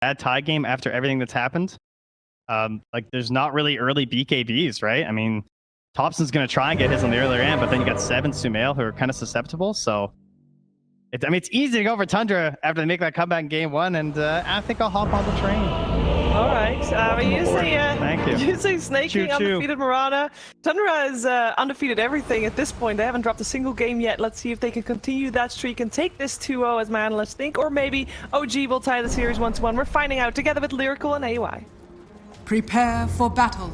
bad tie game after everything that's happened. Like there's not really early BKBs, right? I mean, Thompson's going to try and get his on the earlier end, but then you got 7 SumaiL who are kind of susceptible. So, I mean, it's easy to go for Tundra after they make that comeback in game 1, and I think I'll hop on the train. All right. Thank you. Using Snaking, undefeated Mirana. Tundra is undefeated everything at this point. They haven't dropped a single game yet. Let's see if they can continue that streak and take this 2-0 as my analysts think, or maybe OG will tie the series 1-1. We're finding out together with Lyrical and AY. Prepare for battle.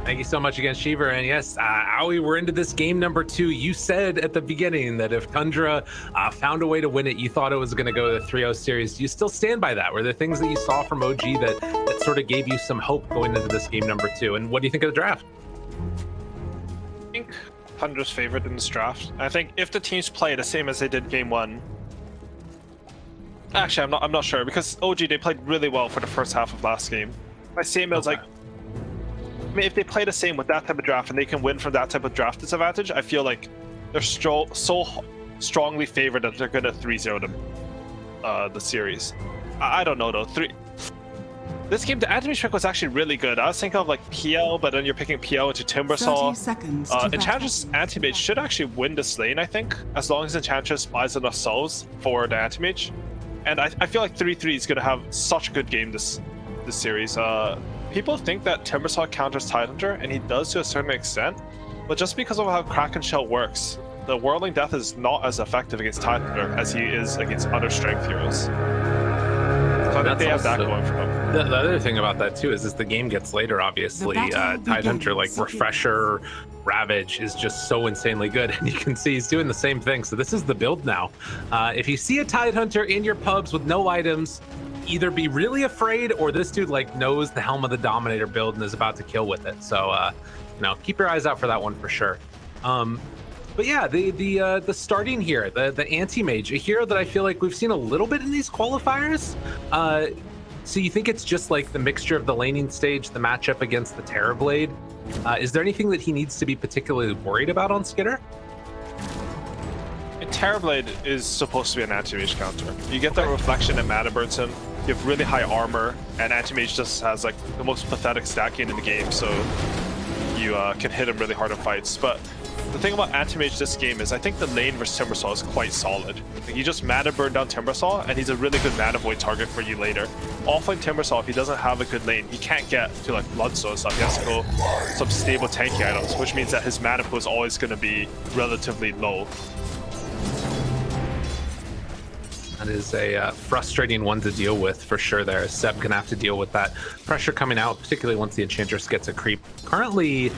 Thank you so much again, Shiver. And yes, Aoi, we're into this game number 2. You said at the beginning that if Tundra found a way to win it, you thought it was going to go to the 3-0 series. Do you still stand by that? Were there things that you saw from OG that sort of gave you some hope going into this game number 2? And what do you think of the draft? I think Tundra's favored in this draft. I think if the teams play the same as they did game 1, actually, I'm not sure, because OG, they played really well for the first half of last game. My same was like, I mean, if they play the same with that type of draft and they can win from that type of draft disadvantage, I feel like they're so strongly favored that they're going to 3-0 them the series. I don't know though. This game, the Anti-Mage pick was actually really good. I was thinking of like PL, but then you're picking PL into Timbersaw. Enchantress Anti-Mage should actually win this lane, I think, as long as Enchantress buys enough souls for the Anti-Mage. And I feel like 3-3 is going to have such a good game this series. People think that Timbersaw counters Tidehunter, and he does to a certain extent, but just because of how Kraken Shell works, the Whirling Death is not as effective against Tidehunter as he is against other strength heroes. So I think they have that going for them. The other thing about that too is the game gets later, obviously. Tidehunter, like Refresher, Ravage is just so insanely good, and you can see he's doing the same thing. So this is the build now. If you see a Tidehunter in your pubs with no items, either be really afraid, or this dude like knows the Helm of the Dominator build and is about to kill with it. So you know, keep your eyes out for that one for sure. But yeah, the starting here, the Anti-Mage, a hero that I feel like we've seen a little bit in these qualifiers. So you think it's just like the mixture of the laning stage, the matchup against the Terrorblade? Is there anything that he needs to be particularly worried about on Skitter? Terrorblade is supposed to be an Anti-Mage counter. You get that reflection and mana burns him. You have really high armor, and Anti-Mage just has like the most pathetic stacking in the game, so you can hit him really hard in fights. But the thing about Anti-Mage this game is I think the lane versus Timbersaw is quite solid. Like, you just mana burn down Timbersaw, and he's a really good mana void target for you later. Offline Timbersaw, if he doesn't have a good lane, he can't get to like Bloodstone and stuff. He has to go some stable tanky items, which means that his mana pool is always going to be relatively low. That is a frustrating one to deal with for sure there. Seb gonna have to deal with that pressure coming out, particularly once the Enchantress gets a creep. Currently,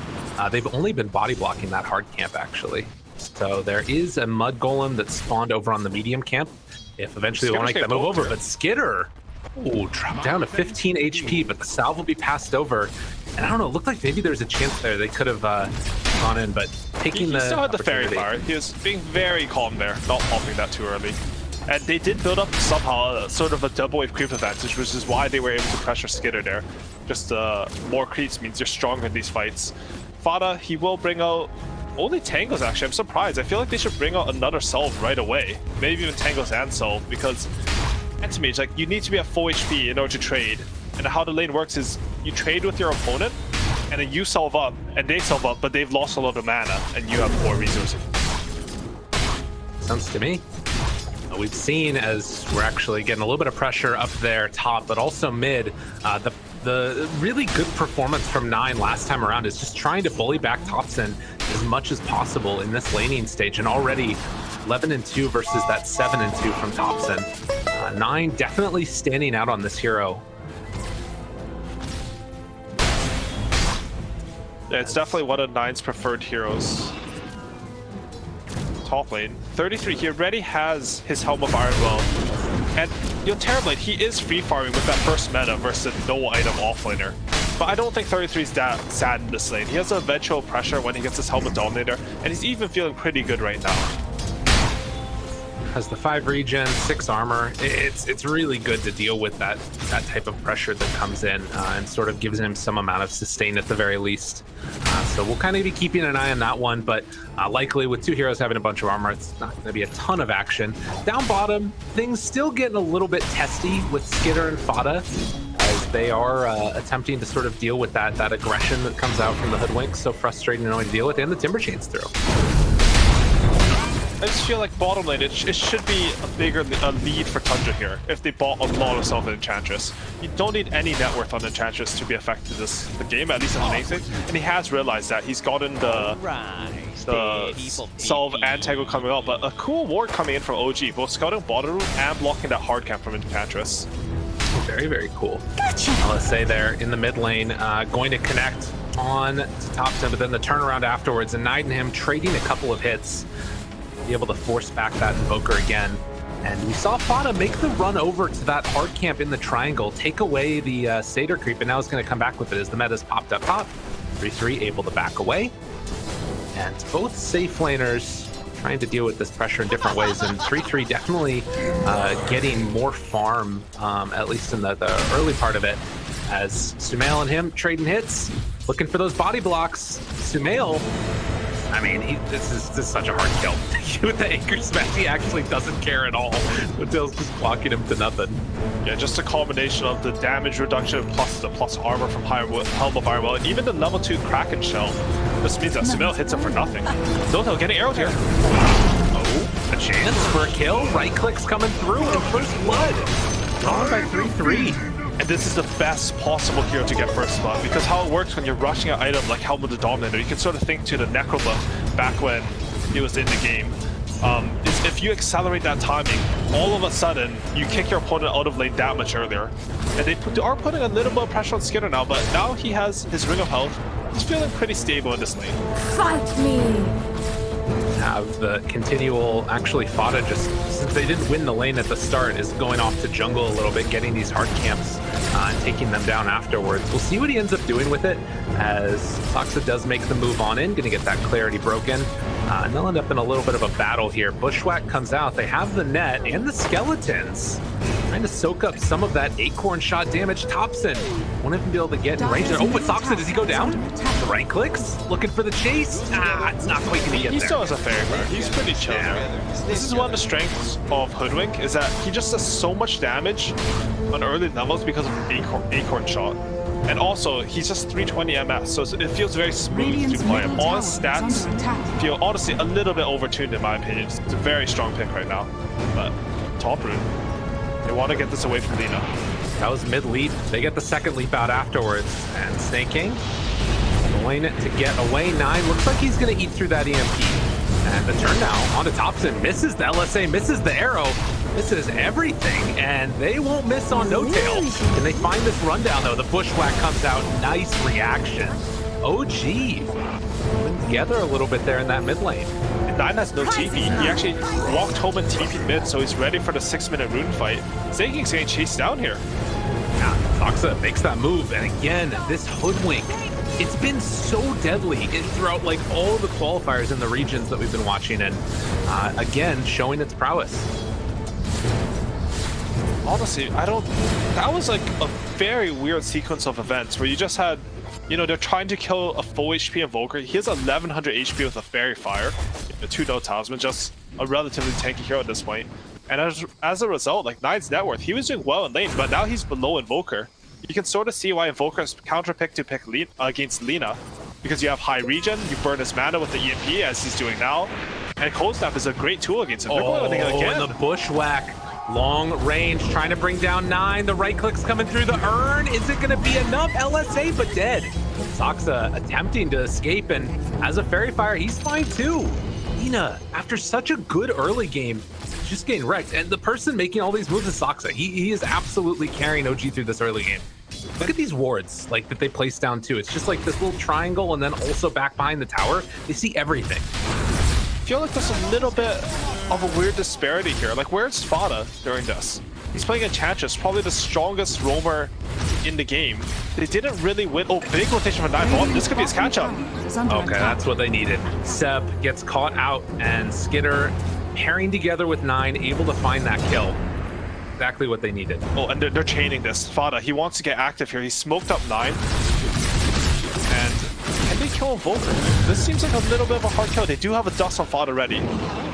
they've only been body blocking that hard camp actually. So there is a Mud Golem that spawned over on the medium camp. If eventually they want to make that move over, but Skitter, ooh, dropped down to 15 HP, but the salve will be passed over. And I don't know, it looked like maybe there's a chance there they could have gone in, but taking he still had the fairy fire. He was being very calm there, not popping that too early. And they did build up somehow sort of a double wave creep advantage, which is why they were able to pressure Skitter there. Just more creeps means you're stronger in these fights. Fada, he will bring out only Tangos actually. I'm surprised. I feel like they should bring out another Solve right away. Maybe even Tangos and Solve, because Anti-Mage, like, you need to be at full HP in order to trade. And how the lane works is you trade with your opponent, and then you solve up, and they solve up, but they've lost a lot of mana, and you have more resources. Sounds to me. We've seen, as we're actually getting a little bit of pressure up there top, but also mid, the really good performance from 9 last time around is just trying to bully back Thompson as much as possible in this laning stage, and already 11-2 versus that 7-2 from Thompson. 9 definitely standing out on this hero. Yeah, it's definitely one of 9's preferred heroes. Top lane. 33, he already has his Helm of Iron Will. And Terrorblade, he is free farming with that first meta versus no item offlaner. But I don't think 33 is that sad in this lane. He has eventual pressure when he gets his Helm of Dominator, and he's even feeling pretty good right now. has the 5 regen, 6 armor. It's really good to deal with that type of pressure that comes in and sort of gives him some amount of sustain at the very least. So we'll kind of be keeping an eye on that one, but likely with 2 heroes having a bunch of armor, it's not going to be a ton of action. Down bottom, things still getting a little bit testy with Skitter and Fada, as they are attempting to sort of deal with that aggression that comes out from the Hoodwink. So frustrating to deal with, and the Timber Chains through. I just feel like bottom lane, it should be a bigger lead for Tundra here if they bought a lot of stuff in Enchantress. You don't need any net worth on Enchantress to be effective the game, at least in the lane phase. And he has realized that. He's gotten the Solve and Tango coming out, but a cool ward coming in from OG, both scouting bottom room and blocking that hard camp from Enchantress. Very, very cool. LSA there in the mid lane, going to connect on to Topson, but then the turnaround afterwards, and Nide and him trading a couple of hits. Be able to force back that Invoker again. And we saw Fada make the run over to that hard camp in the triangle, take away the Satyr creep, and now it's going to come back with it as the meta's popped up top. 3-3 able to back away. And both safe laners trying to deal with this pressure in different ways, and 3-3 definitely getting more farm, at least in the early part of it, as SumaiL and him trading hits, looking for those body blocks. SumaiL, I mean, this is such a hard kill. With the Anchor Smash, he actually doesn't care at all. Mattel's just blocking him to nothing. Yeah, just a combination of the damage reduction plus the plus armor from Helm of Firewall, and even the level 2 Kraken Shell. This means that SumaiL hits him for nothing. dota2 getting arrowed here. Oh, a chance for a kill. Right click's coming through, and first blood. Gone by 3-3. And this is the best possible hero to get first blood, because how it works when you're rushing an item like Helm of the Dominator, you can sort of think to the Necrobuff back when he was in the game. Is if you accelerate that timing, all of a sudden you kick your opponent out of lane that much earlier. And they are putting a little bit of pressure on Skitter now, but now he has his Ring of Health. He's feeling pretty stable in this lane. Fight me! Have the continual, actually Fada just, since they didn't win the lane at the start, is going off to jungle a little bit, getting these hard camps and taking them down afterwards. We'll see what he ends up doing with it, as Soxa does make the move on in, gonna get that clarity broken. And they'll end up in a little bit of a battle here. Bushwhack comes out, they have the net and the skeletons. Trying to soak up some of that acorn shot damage. Topson won't even be able to get in range there. Oh, but Soxa, does he go down? The right clicks, looking for the chase. It's not quite gonna get He there. still has a fair guard. He's pretty chill there. This is one of the strengths of Hoodwink, is that he just does so much damage on early levels because of acorn shot. And also, he's just 320 MS, so it feels very smooth to play him. All his stats feel honestly a little bit overtuned in my opinion. It's a very strong pick right now. But top rune, they want to get this away from Lina. That was mid leap. They get the second leap out afterwards. And Snake King going to get away. 9 looks like he's going to eat through that EMP. And the turn now onto Topson. Misses the LSA, misses the arrow, misses everything. And they won't miss on No Tail. Can they find this rundown though? The Bushwhack comes out. Nice reaction. OG putting together a little bit there in that mid lane. And 9 has no TP. He actually walked home and TP'd mid, so he's ready for the 6-minute rune fight. Snake King's getting chased down here. Now, Soxa makes that move, and again, this Hoodwink, it's been so deadly throughout like all the qualifiers in the regions that we've been watching, and again, showing its prowess. Honestly, that was like a very weird sequence of events where you just had, you know, they're trying to kill a full HP Invoker. He has 1100 HP with a Fairy Fire, the 2 No Talisman, just a relatively tanky hero at this point. And as a result, like 9's net worth, he was doing well in lane, but now he's below Invoker. You can sort of see why Invoker is counterpicked to pick against Lina, because you have high regen, you burn his mana with the EMP as he's doing now, and Cold Snap is a great tool against him. And the Bushwhack, long range, trying to bring down 9. The right click's coming through the urn. Is it going to be enough? LSA, but dead. Soxa attempting to escape, and as a Fairy Fire, he's fine too. Lina, after such a good early game, just getting wrecked. And the person making all these moves is Soxa. He is absolutely carrying OG through this early game. Look at these wards like that they place down too. It's just like this little triangle, and then also back behind the tower. They see everything. I feel like there's a little bit of a weird disparity here. Like, where's Fada during this? He's playing Enchantress, probably the strongest roamer in the game. They didn't really win. Oh, big rotation from 9 bottom. This could be his catch-up. Okay, that's what they needed. Seb gets caught out, and Skitter pairing together with 9, able to find that kill. Exactly what they needed. Oh, and they're chaining this. Fada, he wants to get active here. He smoked up 9. And can they kill him both? This seems like a little bit of a hard kill. They do have a dust on Fada ready.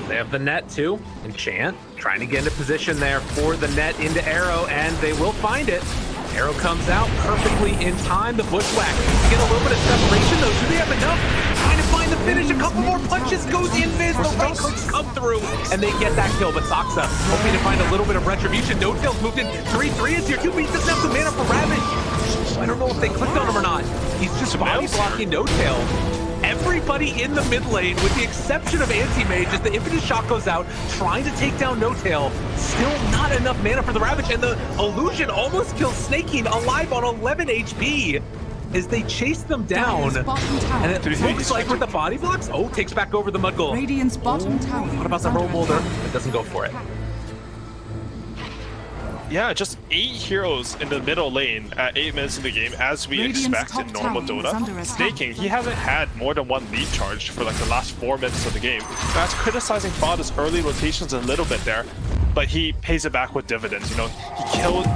They have the net too. Enchant trying to get into position there for the net into Arrow, and they will find it. Arrow comes out perfectly in time. The Bushwhack needs to get a little bit of separation though. Do they have enough? Trying to find the finish. A couple more punches, goes invis. The right clicks come through, and they get that kill. But Saksa hoping to find a little bit of retribution. No Tail's moved in 3-3 is here too, but he doesn't have the mana for Ravage. I don't know if they clicked on him or not. He's just body blocking No Tail. Everybody in the mid lane, with the exception of Anti-Mage, as the Infinite Shot goes out, trying to take down No Tail. Still not enough mana for the Ravage, and the Illusion almost kills Snaking alive on 11 HP as they chase them down. And it looks like with the body blocks, takes back over the Mud Golem. Radiant's bottom tower. What about the Roll Molder? It doesn't go for it. Yeah, just 8 heroes in the middle lane at 8 minutes in the game, as we Radiant's expect in top normal tower is under Dota. attack. Snaking, he hasn't had more than 1 lead charge for like the last 4 minutes of the game. That's criticizing Fada's early rotations a little bit there, but he pays it back with dividends. You know,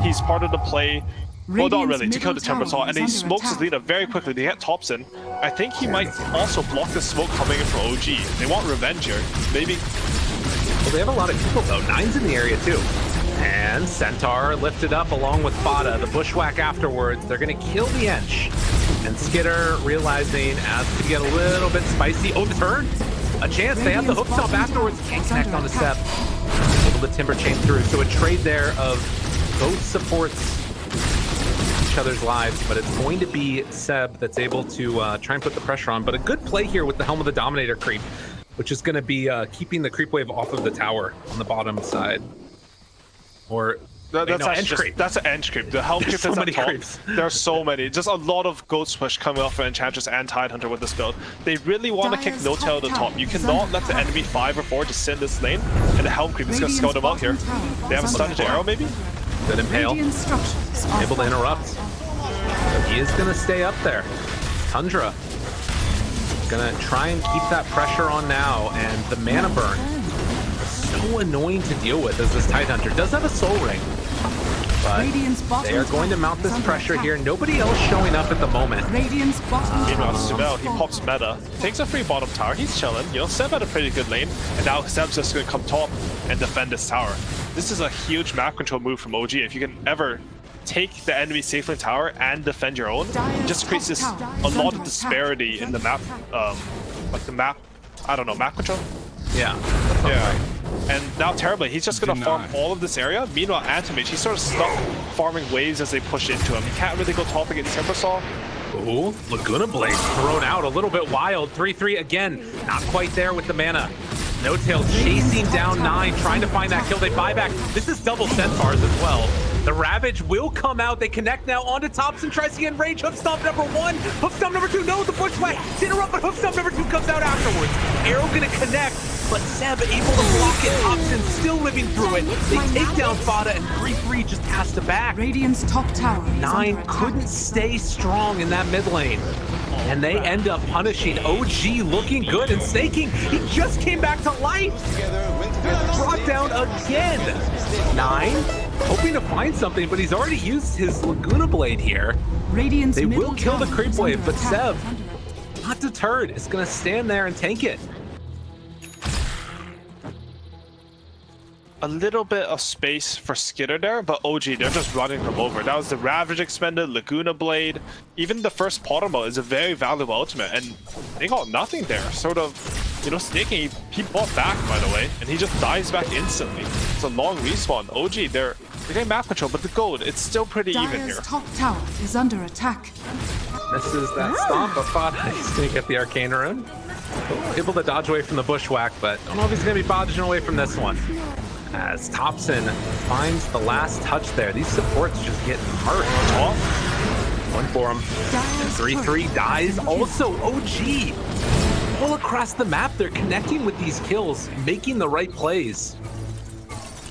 he's part of the play. Well, not really, to kill the Timber Saw, and he smokes his Lina very quickly. They get Thompson. I think he might also block the smoke coming in from OG. They want revenge here. Maybe. Well, they have a lot of people though. 9's in the area too. And Centaur lifted up along with Fada. The Bushwhack afterwards. They're going to kill the Ench. And Skitter realizing as to get a little bit spicy. Oh, the turn. A chance. They have the hook stomp afterwards. Can't connect on the Seb. Able to Timber chain through. So a trade there of both supports each other's lives, but it's going to be Seb that's able to try and put the pressure on. But a good play here with the Helm of the Dominator creep, which is going to be keeping the creep wave off of the tower on the bottom side. Or that's an Ench creep. The Helm creep is at top. There are so many. Just a lot of Ghost Push coming off for Enchantress and Tidehunter with this build. They really want to kick No Tail to the top. You cannot let the enemy 5 or 4 just sit in this lane, and the Helm creep is going to scout them out here. They have a stun to Arrow maybe? Good impale. Able to interrupt. So he is going to stay up there. Tundra going to try and keep that pressure on now, and the mana burn. So annoying to deal with as this Tidehunter does have a Soul Ring, but they are going to mount this pressure here. Nobody else showing up at the moment. Meanwhile, SumaiL, he pops meta, takes a free bottom tower, he's chilling. You know, Seb had a pretty good lane, and now Seb's just going to come top and defend this tower. This is a huge map control move from OG. If you can ever take the enemy safely tower and defend your own, it just creates this a lot of disparity in the map, like the map, I don't know, map control? Yeah. Yeah. And now Terrorblade, he's just going to farm all of this area. Meanwhile, Anti-Mage, he's sort of stuck farming waves as they push into him. He can't really go top against Timber Saw. Ooh, Laguna Blade thrown out a little bit wild. 3-3 again, not quite there with the mana. No Tail chasing down 9, trying to find that kill. They buy back. This is double Centaurs as well. The Ravage will come out. They connect now onto Thompson. Tries to get in range. Hoof stomp number 1. Hoof stomp number 2. No, the Bushwhack. Interrupt, but hoof stomp number 2 comes out afterwards. Arrow gonna connect, but Seb able to block it. Thompson still living through it. They take down Fada, and 3-3 just has to back. Radiant's top tower. 9 couldn't stay strong in that mid lane. And they end up punishing OG, looking good and Snaking. He just came back to life. Brought down again. 9 hoping to find something, but he's already used his Laguna Blade here. They will kill the creep wave, but Seb, not deterred, is going to stand there and tank it. A little bit of space for Skitter there, but OG, they're just running them over. That was the Ravage expended, Laguna Blade. Even the first Pottermill is a very valuable ultimate, and they got nothing there. Sort of, you know, Snaking, he bought back, by the way, and he just dies back instantly. It's a long respawn. OG, they're getting map control, but the gold, it's still pretty even here. Top tower is under attack. Misses that stomp, but Fada, he's going to get the Arcane Rune. Able to dodge away from the Bushwhack, but I don't know if he's going to be dodging away from this one. As Thompson finds the last touch there. These supports just get hurt. One for him. And 3-3 dies. Also, OG. All across the map, they're connecting with these kills, making the right plays.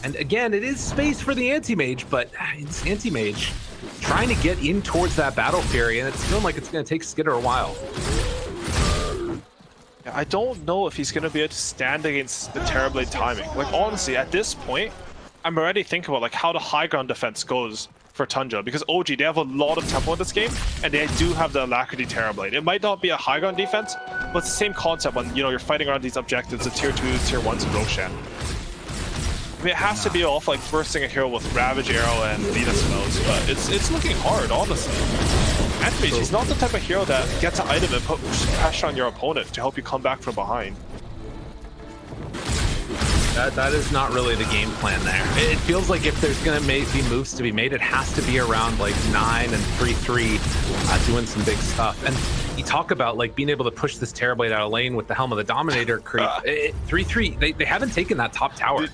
And again, it is space for the Anti-Mage, but it's Anti-Mage trying to get in towards that Battle Fury, and it's feeling like it's going to take Skitter a while. I don't know if he's going to be able to stand against the Terrorblade timing. Like, honestly, at this point, I'm already thinking about like how the high ground defense goes for Tundra, because OG, they have a lot of tempo in this game, and they do have the Alacrity Terrorblade. It might not be a high ground defense, but it's the same concept when, you know, you're fighting around these objectives, the tier 2s, tier 1s, and Roshan. I mean, it has to be off like bursting a hero with Ravage Arrow and Lina spells, but it's looking hard, honestly. Anti-Mage, he's not the type of hero that gets an item and puts pressure on your opponent to help you come back from behind. That is not really the game plan there. It feels like if there's going to be moves to be made, it has to be around like 9 and 3-3, doing some big stuff. And you talk about like being able to push this Terrorblade out of lane with the Helm of the Dominator creep. 3-3, they haven't taken that top tower.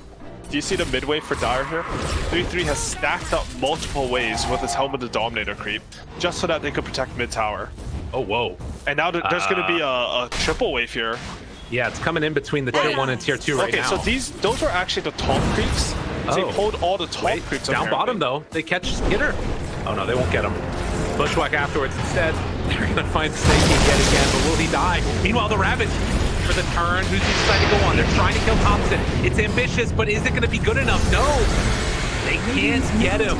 Do you see the midway for Dire here? 3-3 has stacked up multiple waves with his Helm of the Dominator creep, just so that they could protect mid tower. Oh, whoa. And now there's going to be a triple wave here. Yeah, it's coming in between the tier 1 and tier 2 right now. Okay, so those were actually the top creeps. So they pulled all the top creeps. Down bottom, though, they catch Skitter. Oh, no, they won't get him. Bushwhack afterwards instead. They're going to find Snakey yet again, but will he die? Meanwhile, the Ravage for the turn. Who's he decided to go on? They're trying to kill Thompson. It's ambitious, but is it going to be good enough? No! They can't get him.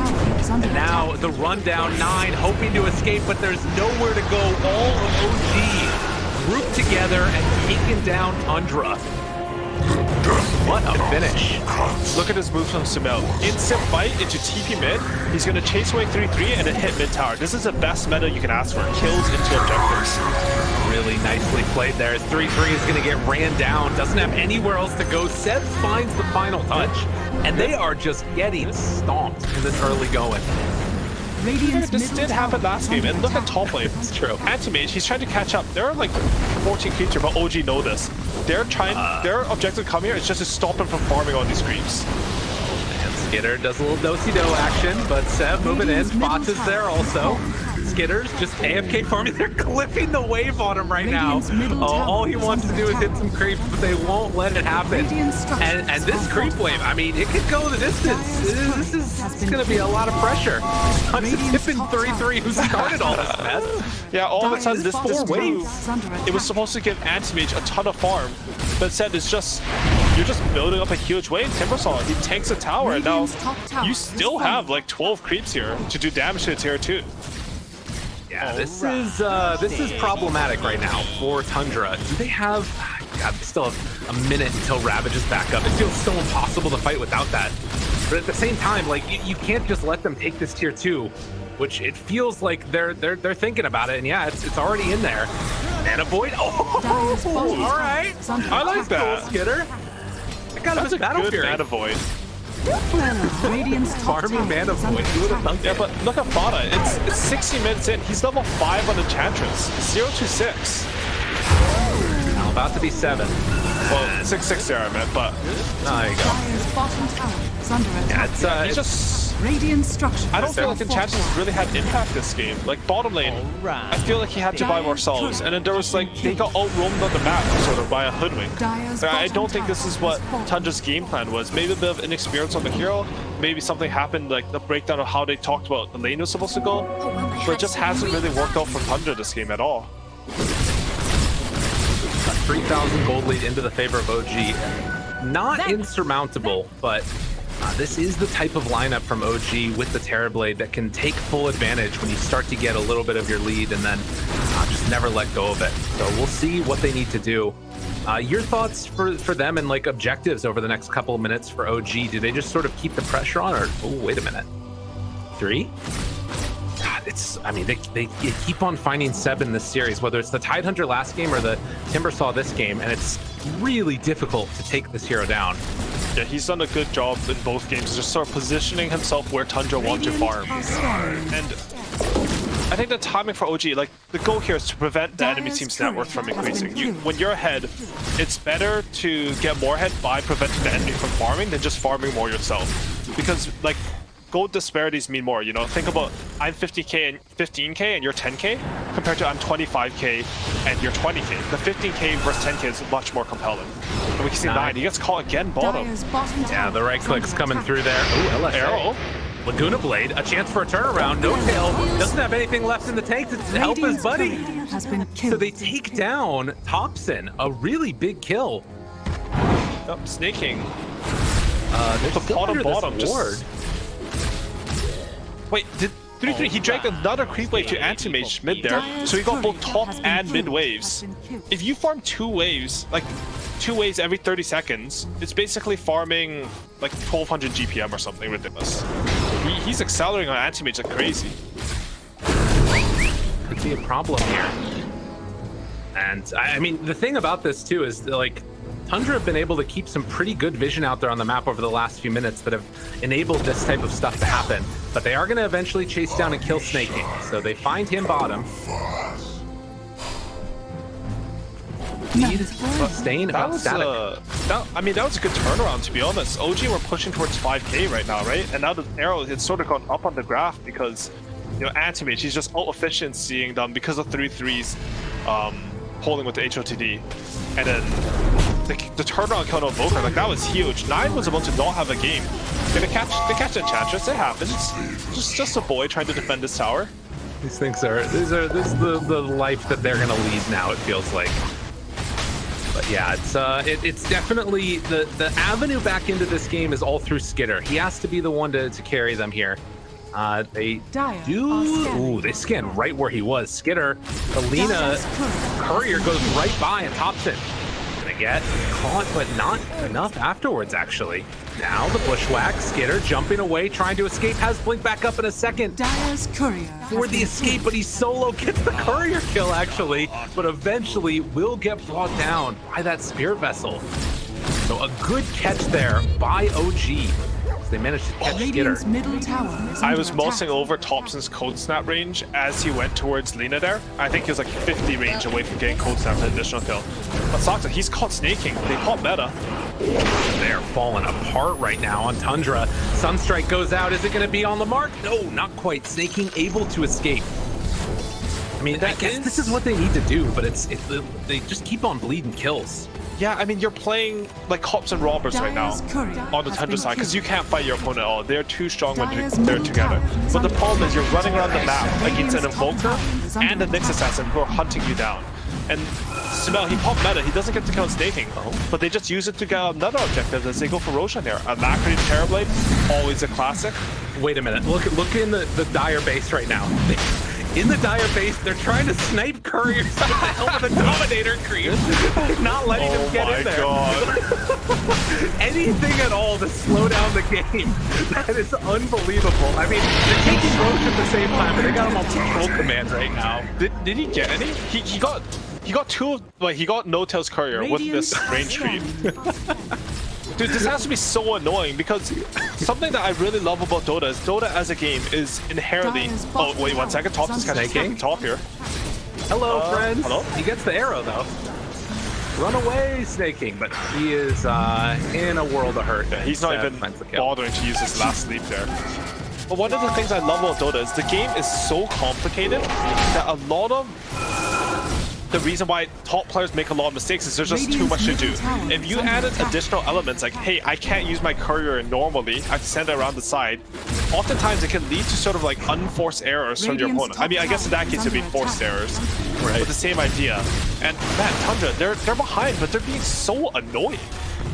And now the rundown 9, hoping to escape, but there's nowhere to go. All of OG grouped together and taken down Tundra. What a finish. Look at his move from SumaiL. Instant fight into TP mid. He's going to chase away 3-3 and then hit mid tower. This is the best meta you can ask for. Kills into objectives. Really nicely played there. 3-3 is going to get ran down. Doesn't have anywhere else to go. Seb finds the final touch. And they are just getting stomped in this early going. This did happen last game, and look at top lane. It's true. Anti-Mage, he's trying to catch up. There are like 14 creatures, but OG know this. They're trying, their objective to come here is just to stop him from farming on these creeps. And Skitter does a little do-si-do action, but Seb moving in. Fox is there also. Skitter's just AFK farming. They're clipping the wave on him right now. All he wants to do is hit some creeps, but they won't let it happen. And this creep wave, I mean, it could go the distance. This is going to be a lot of pressure. Tipping 3-3 who started all this mess. Yeah, all of a sudden this wave, it was supposed to give Anti-Mage a ton of farm, but instead it's just, you're just building up a huge wave. Timbersaw, he takes a tower, and now you still have like 12 creeps here to do damage to the tier 2. Yeah, this is problematic right now for Tundra. Do they have... God, they still have a minute until Ravage is back up. It feels so impossible to fight without that. But at the same time, like, you can't just let them take this tier 2, which it feels like they're thinking about it. And yeah, it's already in there. Mana Void. Oh, all right. I like that. Cool, Skitter. That's a good Mana Void. Farming Mana Void. Yeah, but look at Fada. It's 60 minutes in. He's level 5 on Enchantress. 0-6. Now about to be 7. Well, 6-6 there, I meant, but... There you go. Yeah, he's just... Radiant structure. I don't feel like Enchantress really had impact this game. Like, bottom lane, I feel like he had to buy more souls, and then there was like, they got out-roamed on the map, sort of, by a hoodwink. I don't think this is what Tundra's game plan was. Maybe a bit of inexperience on the hero, maybe something happened, like the breakdown of how they talked about the lane was supposed to go, but it just hasn't really worked out for Tundra this game at all. A 3,000 gold lead into the favor of OG. Not insurmountable, but this is the type of lineup from OG with the Terrorblade that can take full advantage when you start to get a little bit of your lead and then just never let go of it. So we'll see what they need to do. Your thoughts for them and like objectives over the next couple of minutes for OG? Do they just sort of keep the pressure on, or oh, wait a minute, 3? I mean, they keep on finding Seb in this series, whether it's the Tidehunter last game or the Timbersaw this game, and it's really difficult to take this hero down. Yeah, he's done a good job in both games, just sort of positioning himself where Tundra wants to farm. And I think the timing for OG, like, the goal here is to prevent the enemy team's net worth from increasing. When you're ahead, it's better to get more ahead by preventing the enemy from farming than just farming more yourself. Because, like, gold disparities mean more, you know? Think about I'm 50k and 15k and you're 10k compared to I'm 25k and you're 20k. The 15k versus 10k is much more compelling. And we can see 9. He gets caught again bottom. Yeah, the right click's coming through there. Ooh, LSA. Arrow. Laguna Blade, a chance for a turnaround. No tail, doesn't have anything left in the tank to help his buddy. Has been killed. So they take down Thompson, a really big kill. Yep, snaking. They're The still under bottom this just. ward. Wait, did 3-3? He dragged another creep wave to Anti-Mage mid there, so he got both top and mid waves. If you farm 2 waves, like 2 waves every 30 seconds, it's basically farming like 1200 GPM or something ridiculous. He's accelerating on Anti-Mage like crazy. Could be a problem here. And I mean, the thing about this too is like Tundra have been able to keep some pretty good vision out there on the map over the last few minutes that have enabled this type of stuff to happen. But they are going to eventually chase down and kill Snaking. So they find him bottom. He's staying That about was static. that was a good turnaround, to be honest. OG were pushing towards 5k right now, right? And now the arrow has sort of gone up on the graph because, you know, Anti-Mage, he's just out-efficiencying them because of 3-3s holding with the HOTD. And then the turnaround kill on Volker, like that was huge. 9 was about to not have a game. They catch Enchantress, it happens. Just a boy trying to defend his tower. These things are this is the life that they're gonna lead now, it feels like. But yeah, it's definitely the avenue back into this game is all through Skitter. He has to be the one to carry them here. They they scan right where he was. Skitter, the Lina courier goes right by and Thompson. Gonna get caught, but not enough afterwards, actually. Now the bushwhack, Skitter jumping away, trying to escape, has blink back up in a second. Dire's courier For the escape, but he's solo, gets the courier kill actually, but eventually will get brought down by that spirit vessel. So a good catch there by OG. They managed to catch Skitter. Radiant's middle tower is I was under mossing attack. over Thompson's cold snap range as he went towards Lina there. I think he was like 50 range away from getting cold snap for an additional kill. But Soxa, he's caught snaking. They caught meta. They're falling apart right now on Tundra. Sunstrike goes out. Is it going to be on the mark? No, not quite. Snaking able to escape. I mean, I guess this is what they need to do, but they just keep on bleeding kills. Yeah, I mean, you're playing like cops and robbers right now on the Tundra side because you can't fight your opponent at all. They're too strong when they're together. But the problem is you're running around the map against an Invoker and a Nyx Assassin who are hunting you down. And SumaiL, he popped meta, he doesn't get to count snaking, but they just use it to get another objective as they go for Roshan here. A Macri Terrorblade, always a classic. Wait a minute, look in the Dire base right now. In the Dire base, they're trying to snipe couriers with the help of the Dominator creep. Not letting them get in there. God. Anything at all to slow down the game. That is unbelievable. I mean, they're taking Roche at the same time, but they got him on control command right now. Did he get any? He got two. Like he got No Tail's courier with this range creep. Dude, this has to be so annoying because something that I really love about Dota is Dota as a game is inherently. Oh wait, 1 second. Top is kind of top here. Hello, friends. Hello. He gets the arrow though. Run away, Snaking, but he is in a world of hurt. Yeah, he's not even bothering to use his last sleep there. But one of the things I love about Dota is the game is so complicated that a lot of the reason why top players make a lot of mistakes is there's just too much to do. If you added additional elements like, hey, I can't use my courier normally, I have to send it around the side, oftentimes it can lead to sort of like unforced errors from your opponent. I mean, I guess in that case it'd be forced errors, right? But the same idea. And man, Tundra, they're behind, but they're being so annoying.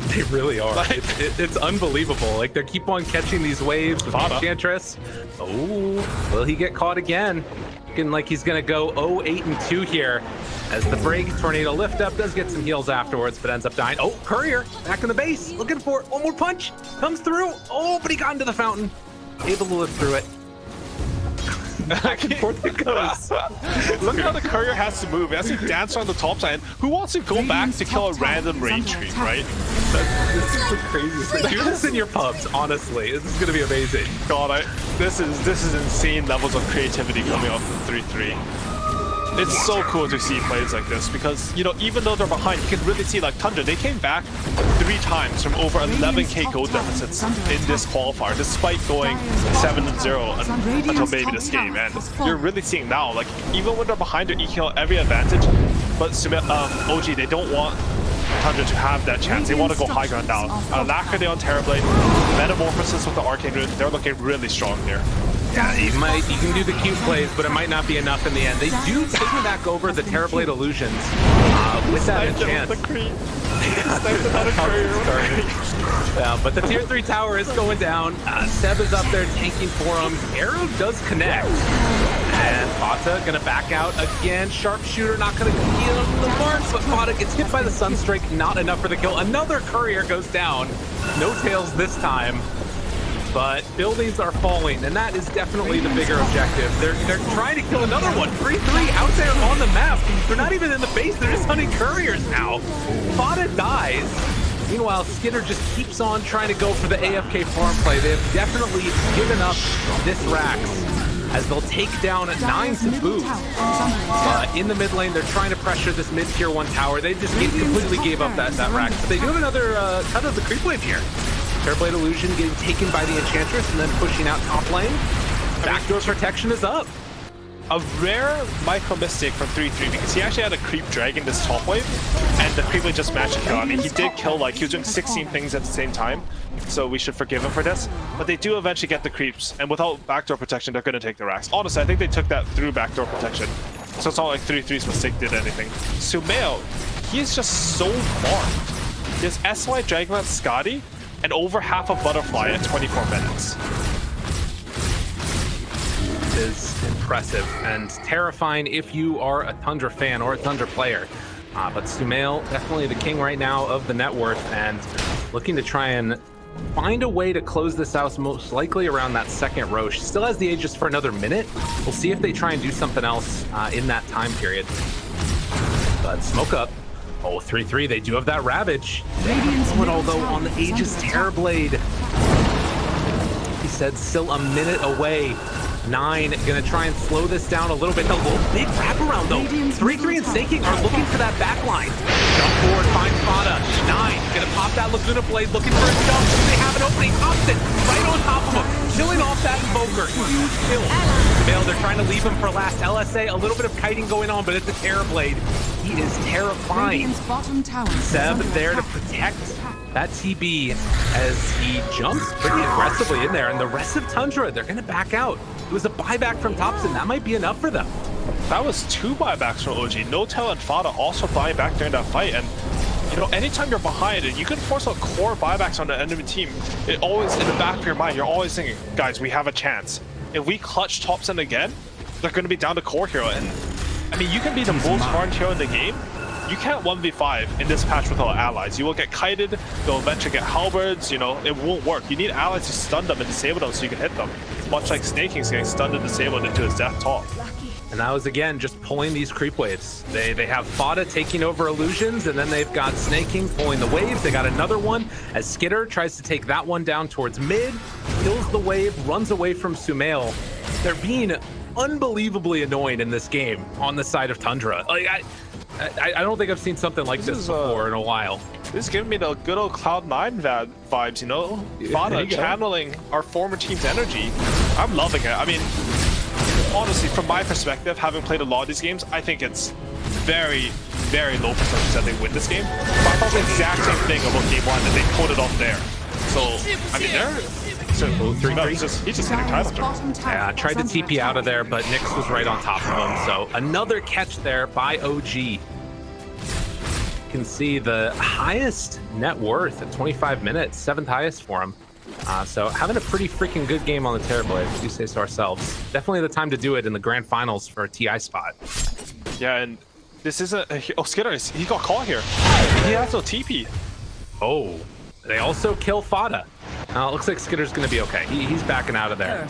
They really are. Like, it's unbelievable. Like, they keep on catching these waves with Enchantress. Oh, will he get caught again? Looking like he's going to go 0-8-2 here. As the break, Tornado lift up, does get some heals afterwards, but ends up dying. Oh, Courier, back in the base, looking for it. One more punch, comes through. Oh, but he got into the fountain. Able to live through it. Back and forth it goes. Look how the courier has to move. He has to dance on the top side. Who wants to go back to kill a random range creep, right? This is the craziest thing. Do this in your pubs, honestly. This is going to be amazing. God, this is insane levels of creativity coming off the 3-3. It's so cool to see plays like this because, you know, even though they're behind, you can really see like Tundra, they came back 3 times from over 11k gold deficits in this qualifier, despite going 7-0 until maybe this game. And you're really seeing now, like, even when they're behind, they're eking out every advantage. But OG, they don't want Tundra to have that chance. They want to go high ground now. Alacrity on Terrorblade, Metamorphosis with the Arcane Rune. They're looking really strong here. Yeah, you can do the cute plays, but it might not be enough in the end. They do take back over the Terrorblade illusions with that enchant. Yeah, but the tier 3 tower is going down. Seb is up there tanking for him. Arrow does connect. And Fata gonna back out again. Sharpshooter not gonna get on the mark, but Fata gets hit by the Sunstrike. Not enough for the kill. Another courier goes down. No tails this time. But buildings are falling, and that is definitely the bigger objective. They're trying to kill another one. 3-3 out there on the map. They're not even in the base. They're just hunting couriers now. Fata dies. Meanwhile, Skinner just keeps on trying to go for the AFK farm play. They have definitely given up this Rax as they'll take down 9 to boot. In the mid lane, they're trying to pressure this mid tier 1 tower. They just completely gave up that Rax. But they do have another cut of the creep wave here. Terrorblade Illusion getting taken by the Enchantress and then pushing out top lane. Backdoor protection is up. A rare micro mistake from 3-3 because he actually had a creep dragging this top wave and the creep wave just matched the kill. I mean, he did kill, like, he was doing 16 things at the same time, so we should forgive him for this. But they do eventually get the creeps, and without backdoor protection, they're going to take the racks. Honestly, I think they took that through backdoor protection. So it's not like 3-3's mistake did anything. SumaiL, he is just so farmed. There's SY Dragonlance Scotty and over half a Butterfly in 24 minutes. Is impressive and terrifying if you are a Tundra fan or a Tundra player. But SumaiL, definitely the king right now of the net worth and looking to try and find a way to close this out, most likely around that second Roche. Still has the Aegis for another minute. We'll see if they try and do something else in that time period. But smoke up. Oh, 3-3, they do have that Ravage. Although on the Aegis Terrorblade. He said still a minute away. 9 gonna try and slow this down a little bit. A little big wraparound though. 3-3 and Snaking are looking for that back line. Jump forward, finds Fata. 9 gonna pop that Laguna Blade, looking for a jump. They have an opening, pops it right on top of him, killing off that Invoker. Huge kill. SumaiL, they're trying to leave him for last. LSA, a little bit of kiting going on, but it's a Terrorblade. He is terrifying. Seb there to protect that TB as he jumps pretty aggressively in there, and the rest of Tundra, they're gonna back out. It was a buyback from Topson. That might be enough for them. That was 2 buybacks from OG. No-Tail and Fata also buying back during that fight, and you know, anytime you're behind and you can force out core buybacks on the enemy team, it always, in the back of your mind, you're always thinking, guys, we have a chance. If we clutch Topson again, they're gonna be down to core hero, and I mean, you can be the most farmed hero in the game. You can't 1v5 in this patch without allies. You will get kited, they'll eventually get halberds, you know, it won't work. You need allies to stun them and disable them so you can hit them. Much like Snaking's getting stunned and disabled into his death top. And that was, again, just pulling these creep waves. They have Fata taking over illusions, and then they've got Snaking pulling the waves. They got another one as Skitter tries to take that one down towards mid, kills the wave, runs away from SumaiL. They're being unbelievibly annoying in this game on the side of Tundra. Like, I don't think I've seen something like this before in a while. This is giving me the good old Cloud9 vibes, you know? Fata channeling our former team's energy. I'm loving it. I mean, honestly, from my perspective, having played a lot of these games, I think it's very, very low percentage that they win this game. But I thought the exact same thing about game 1, that they pulled it off there. So, I mean, he's just hitting Tidehunter. Yeah, tried to TP out of there, but Nyx was right on top of him. So another catch there by OG. You can see the highest net worth at 25 minutes, 7th highest for him. So having a pretty freaking good game on the Terrorblade, if we do say so ourselves. Definitely the time to do it in the grand finals for a TI spot. Yeah, and this is oh, Skinner, he got caught here. He has no TP. Oh, they also kill Fata. It looks like Skitter's going to be okay. He's backing out of there.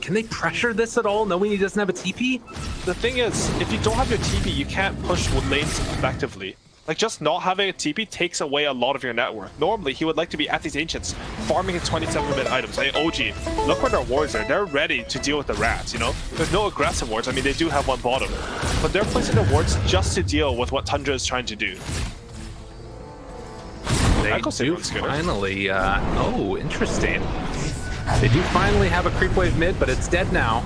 Can they pressure this at all, knowing he doesn't have a TP? The thing is, if you don't have your TP, you can't push lanes effectively. Like, just not having a TP takes away a lot of your net worth. Normally, he would like to be at these Ancients, farming his 27-minute items. Hey, OG, look where their wards are. They're ready to deal with the rats, you know? There's no aggressive wards. I mean, they do have one bottom. But they're placing their wards just to deal with what Tundra is trying to do. They do finally, oh, interesting. They do finally have a creep wave mid, but it's dead now.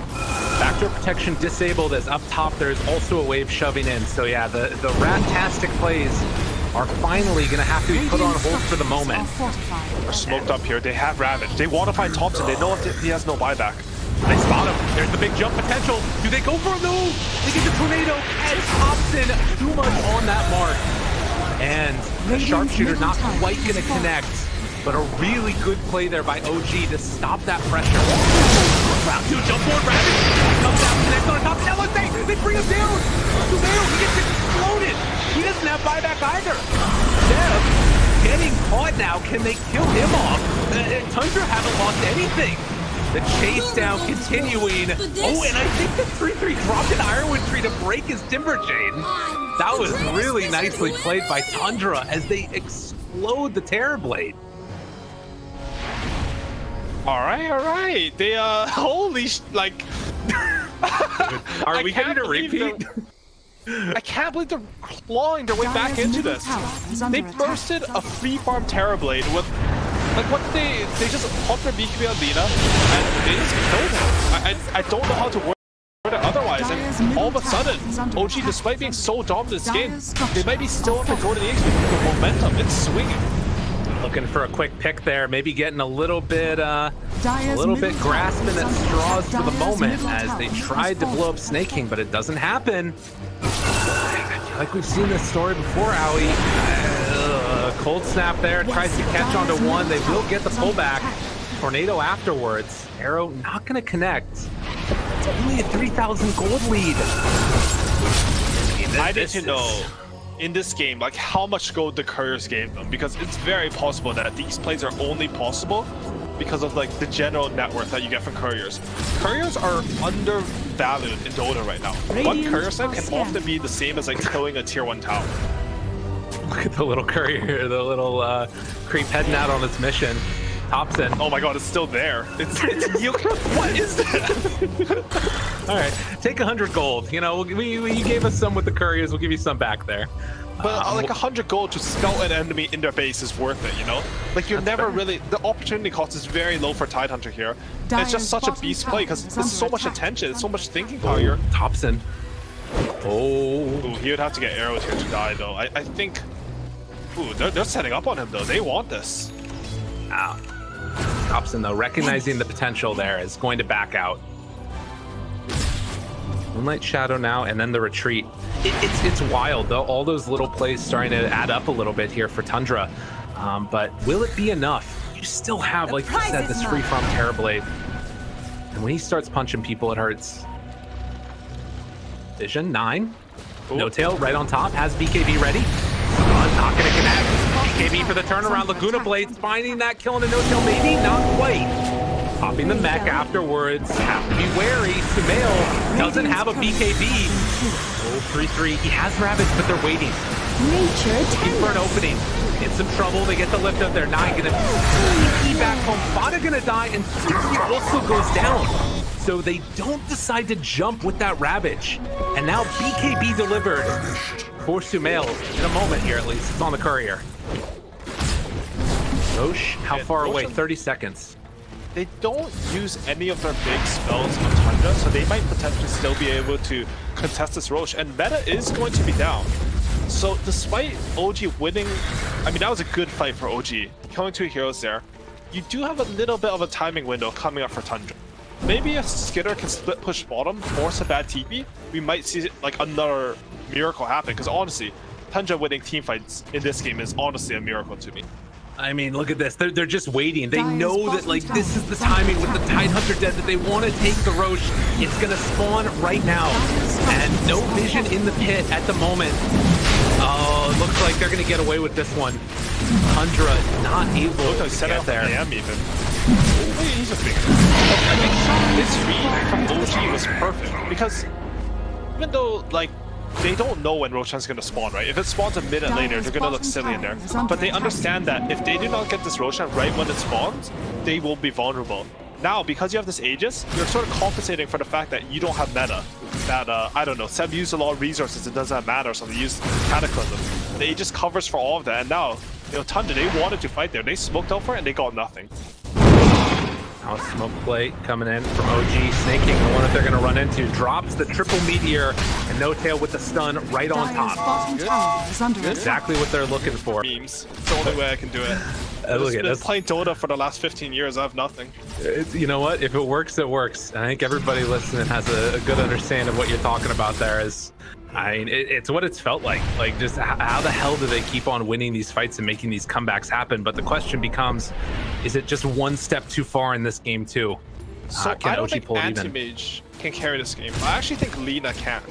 Backdoor protection disabled as up top there's also a wave shoving in. So yeah, the rat-tastic plays are finally going to have to be put on hold for the moment. They're smoked up here. They have Ravage. They want to find Thompson. They know if he has no buyback. They spot him. There's the big jump potential. Do they go for a move? They get the tornado, and Thompson too much on that mark. And the sharpshooter not quite going to connect, but a really good play there by OG to stop that pressure. Round 2, jump forward, Ravage. Comes down, connects on top. Now let's say they bring him down. SumaiL, he gets exploded. He doesn't have buyback either. Dev getting caught now. Can they kill him off? Tundra haven't lost anything. The chase down continuing. Oh, and I think the 3-3 dropped an Ironwood tree to break his Timber Chain. That was really nicely played by Tundra as they explode the Terrorblade. All right. They holy like. Are we getting a repeat? I can't believe they're clawing their way back into this. They bursted a free farm Terrorblade with. Like, what did they just popped their BKB on Lina, and they just killed him. I don't know how to word it otherwise, and all of a sudden, OG, despite being so dominant this game, they might be still up for Golden Age with the momentum. It's swinging. Looking for a quick pick there, maybe getting a little bit grasping at straws for the moment as they tried to blow up Snake King, but it doesn't happen. I feel like we've seen this story before, Owie. Cold snap there, tries to catch onto one. They will get the pullback. Tornado afterwards. Arrow not going to connect. It's only a 3,000 gold lead. I need to know in this game, like, how much gold the Couriers gave them, because it's very possible that these plays are only possible because of like the general net worth that you get from Couriers. Couriers are undervalued in Dota right now. One Courier set can often be the same as like killing a tier 1 tower. Look at the little courier, the little creep heading out on its mission. Thompson. Oh my god, it's still there. It's what is that? All right, take 100 gold. You know, you gave us some with the couriers. We'll give you some back there. But like 100 gold to scout an enemy in their base is worth it, you know? Like, you're never really... The opportunity cost is very low for Tidehunter here. It's just such a beast play because there's so much attention, so much thinking power here. Thompson. Oh. Ooh, he would have to get arrows here to die, though. I think... Ooh, they're setting up on him, though. They want this. Wow. Thompson, though, recognizing the potential there, is going to back out. Moonlight Shadow now, and then the retreat. It's wild, though. All those little plays starting to add up a little bit here for Tundra. But will it be enough? You still have, like you said, this free from Terrorblade. And when he starts punching people, it hurts. Vision, 9. No tail right on top, has BKB ready. Not gonna connect. BKB for the turnaround. Laguna Blades finding that kill in a no tail, maybe not quite. Popping the mech afterwards. Have to be wary. SumaiL doesn't have a BKB. Oh, 3-3. He has Ravage, but they're waiting. Looking for an opening. In some trouble. They get the lift up there. 9 gonna be back home. Fada gonna die, and 3 also goes down. So they don't decide to jump with that Ravage. And now BKB delivered for SumaiL in a moment here, at least. It's on the courier. Roche, how far away? 30 seconds. They don't use any of their big spells on Tundra, so they might potentially still be able to contest this Roche. And meta is going to be down. So despite OG winning, I mean, that was a good fight for OG. Killing 2 heroes there. You do have a little bit of a timing window coming up for Tundra. Maybe if Skitter can split push bottom, force a bad TP, we might see like another miracle happen. Because honestly, Tundra winning team fights in this game is honestly a miracle to me. I mean, look at this. They're just waiting. They know that, like, this is the timing with the Tidehunter dead, that they want to take the Roche. It's going to spawn right now. And no vision in the pit at the moment. Oh, it looks like they're going to get away with this one. Tundra not able to get there. He's just big. I think this read from OG was perfect. Because even though, like, they don't know when Roshan's going to spawn, right? If it spawns a minute later, they're going to look silly in there. But they understand that if they do not get this Roshan right when it spawns, they will be vulnerable. Now, because you have this Aegis, you're sort of compensating for the fact that you don't have meta. That, I don't know, Seb used a lot of resources, it doesn't matter, so they used Cataclysm. The Aegis covers for all of that, and now, you know, Tundra, they wanted to fight there. They smoked out for it, and they got nothing. Now a smoke plate coming in from OG. Snaking, the one that they're going to run into. Drops the triple meteor, and No Tail with the stun right on Dire's top. bottom tower is under attack. Exactly what they're looking for. Memes. It's the only way I can do it. Look I've at been this. playing Dota for the last 15 years. I have nothing. You know what? If it works, it works. I think everybody listening has a good understanding of what you're talking about there. I mean, it's what it's felt like. Like, just how the hell do they keep on winning these fights and making these comebacks happen? But the question becomes, is it just one step too far in this game too? So Can I don't OG think pull it even? Anti-Mage can carry this game. I actually think Lina can.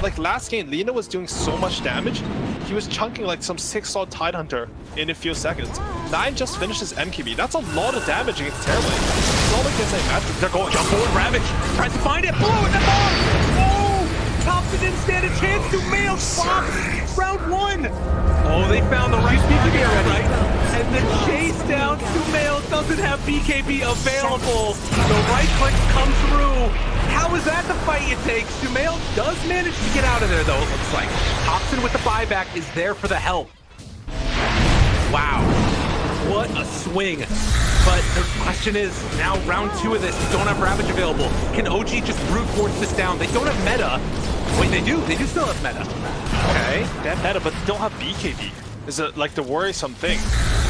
Like last game, Lina was doing so much damage. He was chunking like some 6-star Tidehunter in a few seconds. 9 just finished his MKB. That's a lot of damage against Terrorblade. It's all against a match. They're going Jump forward, Ravage tries to find it. Blow it, the bomb! Oh! Thompson didn't stand a chance. SumaiL box round 1. Oh, they found the right BKB already. And the chase down, SumaiL doesn't have BKB available. The right click comes through. How is that the fight you take? SumaiL does manage to get out of there, though, it looks like. Thompson with the buyback is there for the help. Wow. What a swing. But the question is, now round 2 of this, you don't have Ravage available. Can OG just brute force this down? They don't have meta. Wait, they do. They do still have meta. okay. They have meta, but they don't have BKB. Is it like the worrisome thing?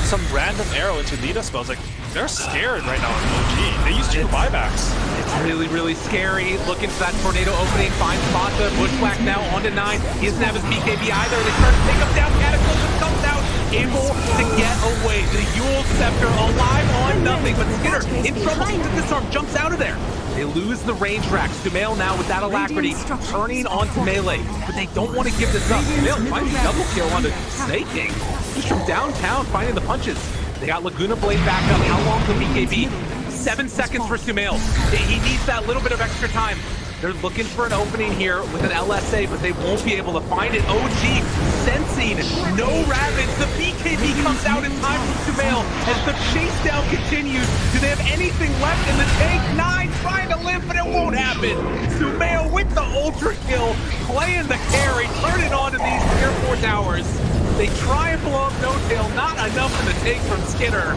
Some random arrow into Lina spells. Like they're scared right now on OG. They use 2 buybacks. It's really, really scary. Looking for that tornado opening. Finds Spata. Bushwhack now on to 9. He doesn't have his BKB either. They try to take him down. Cataclysm comes out. Able to get away. The Yule Scepter alive on nothing. But Skinner in trouble. Disarm jumps out of there. They lose the range rack. SumaiL now with that alacrity turning onto melee. But they don't want to give this up. SumaiL finds a double kill on the Snaking. Just from downtown finding the punches. They got Laguna Blade back up. How long till BKB? 7 seconds for SumaiL. He needs that little bit of extra time. They're looking for an opening here with an LSA, but they won't be able to find it. OG sensing no Ravage. The BKB comes out in time from SumaiL as the chase down continues. Do they have anything left in the tank? 9 trying to live, but it won't happen. SumaiL with the ultra kill, playing the carry, turning on to these Tier 4 towers. They try and blow up No Tail, not enough in the take from Skinner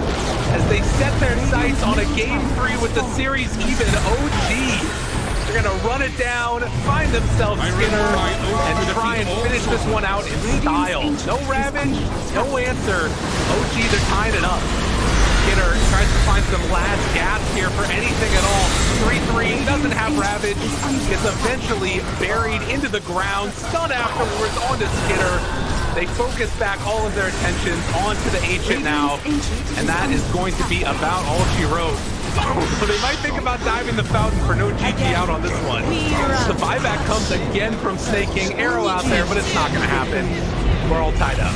as they set their sights on a game 3 with the series even. OG, they're gonna run it down, find themselves Skinner, and try and finish this one out in style. No Ravage, no answer. OG, they're tying it up. Skinner tries to find some last gas here for anything at all. 3-3, doesn't have Ravage, gets eventually buried into the ground, stun afterwards onto Skinner. They focus back all of their attention onto the Ancient now, and that is going to be about all she wrote. So they might think about diving the fountain for no GG out on this one. The buyback comes again from Snaking. Arrow out there, but it's not going to happen. We're all tied up.